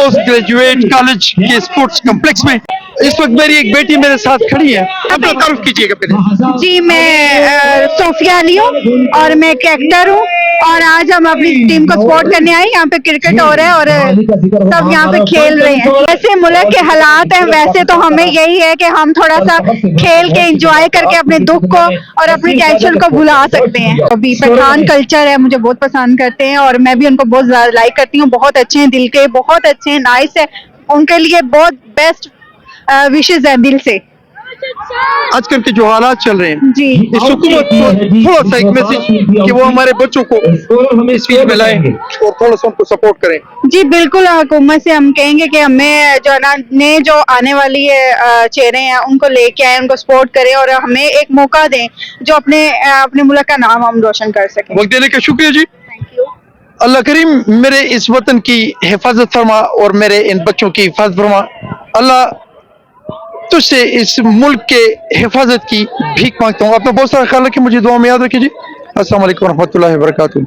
Post graduate college के sports complex में। इस वक्त मेरी एक बेटी मेरे साथ खड़ी है, अपना तारुफ कीजिएगा पहले। जी मैं सोफिया अली हूँ और मैं एक एक्टर हूँ और आज हम अपनी टीम को सपोर्ट करने आए। यहाँ पे क्रिकेट हो रहा है और सब यहाँ पे खेल रहे हैं। वैसे मुल्क के हालात हैं, वैसे तो हमें यही है कि हम थोड़ा सा खेल के एंजॉय करके अपने दुख को और अपनी टेंशन को भुला सकते हैं। अभी पठान कल्चर है, मुझे बहुत पसंद करते हैं और मैं भी उनको बहुत ज्यादा लाइक करती हूँ। बहुत अच्छे हैं, दिल के बहुत अच्छे हैं, नाइस है। उनके लिए बहुत बेस्ट विशेष है दिल से। आजकल के जो हालात चल रहे हैं, जी इस हुकूमत को थोड़ा सा एक मैसेज कि वो हमारे बच्चों को इस फील्ड में लाएं और थोड़ा सा उनको सपोर्ट करें। जी बिल्कुल, हुकूमत से हम कहेंगे कि हमें जो है ना नए जो आने वाली है चेहरे हैं उनको लेके आए, उनको सपोर्ट करें और हमें एक मौका दें जो अपने मुल्क का नाम हम रोशन कर सकें। वक्त देने का शुक्रिया जी। Thank you. अल्लाह करीम मेरे इस वतन की हिफाजत फरमा और मेरे इन बच्चों की हिफाजत फरमा। अल्लाह तुझसे इस मुल्क के हिफाजत की भीख मांगता हूँ। अपना बहुत सारा ख्याल रखिए, मुझे दुआ में याद रखिए जी। अस्सलाम वालेकुम रहमतुल्लाहि व बरकातुहू।